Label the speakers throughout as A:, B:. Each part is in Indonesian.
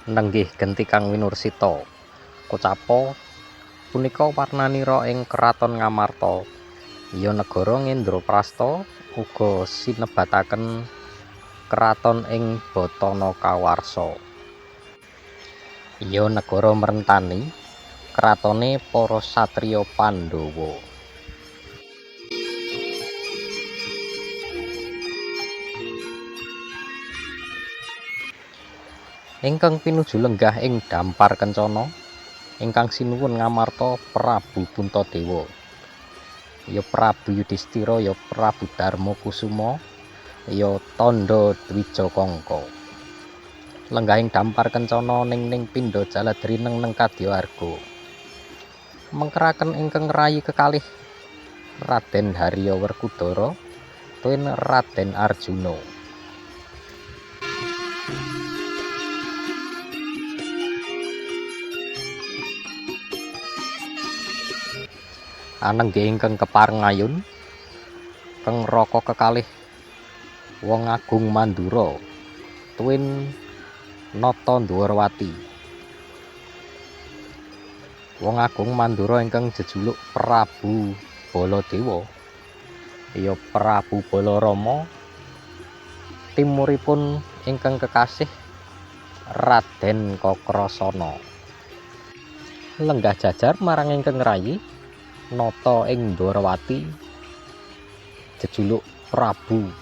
A: Nenggih genti kang winursita Kocapa punika warnanira ing Kraton Ngamarta ya negara Ngendraprasta uga sinebataken kraton ing Batanakawarsa ya negara mrentani kratone para satriya Pandhawa. Ingkang pinuju lenggah ing dhampar kencana ingkang sinuwun ngamarta Prabu Puntadewa, ya Prabu Yudhistira, ya Prabu Darmakusuma, ya Tandha Dwijakangka. Lenggahing dhampar kencana ning pindha Jaladri neng Kadyawarga. Mengkeraken ingkang rayi kekalih Raden Harya Werkudara tuwin Raden Arjuna. Anenggih ingkang kepareng ayun keng raka kekalih Wong Agung Mandura tuwin Nata Dwarawati. Wong Agung Mandura ingkang jejuluk Prabu Baladewa ya Prabu Balarama timuripun ingkang kekasih Raden Kakrasana. Lenggah jajar marang ingkang rayi Nata ing Dwarawati jejuluk Prabu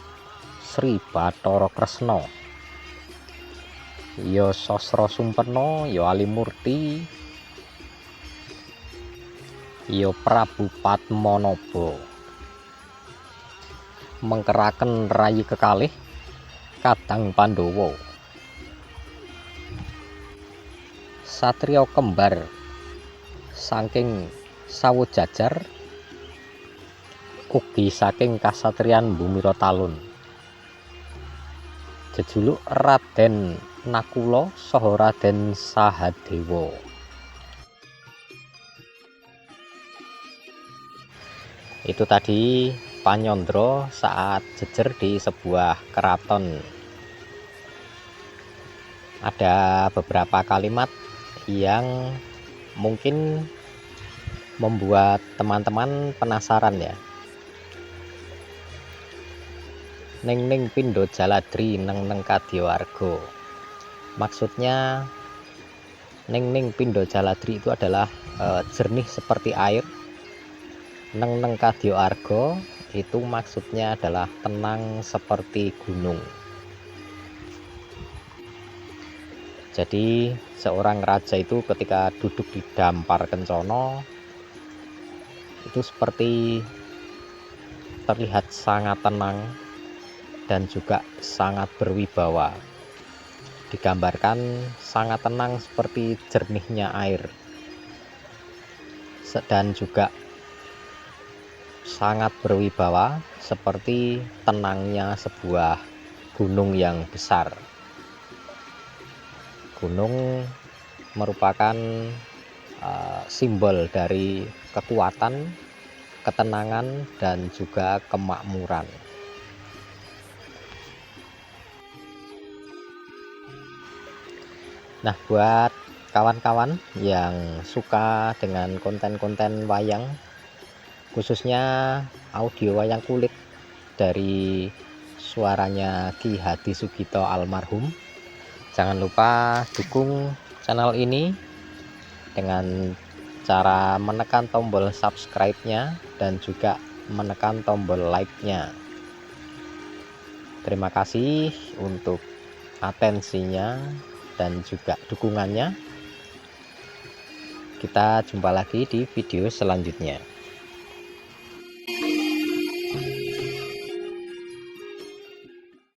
A: Sri Bathara Kresna ya Sasra Sumpena, ya Alimurti, ya Prabu Padmanaba. Mengkeraken rayi kekalih kadang Pandhawa satriya kembar saking Sawojajar ugi saking kasatriyan Bumirataluun jejuluk Raden Nakula saha Raden Sahadewa. Itu tadi Panyandra saat jejer di sebuah keraton. Ada beberapa kalimat yang mungkin membuat teman-teman penasaran ya. Ning pindha Jaladri neng Kadyawarga. Maksudnya ning pindha Jaladri itu adalah jernih seperti air. Neng Kadyawarga itu maksudnya adalah tenang seperti gunung. Jadi seorang raja itu ketika duduk di dhampar kencana itu seperti terlihat sangat tenang dan juga sangat berwibawa. Digambarkan sangat tenang seperti jernihnya air dan juga sangat berwibawa seperti tenangnya sebuah gunung yang besar. Gunung merupakan simbol dari kekuatan, ketenangan, dan juga kemakmuran. Nah, buat kawan-kawan yang suka dengan konten-konten wayang, khususnya audio wayang kulit dari suaranya Ki Hadi Sugito almarhum, jangan lupa dukung channel ini dengan cara menekan tombol subscribe-nya dan juga menekan tombol like-nya. Terima kasih untuk atensinya dan juga dukungannya. Kita jumpa lagi di video selanjutnya.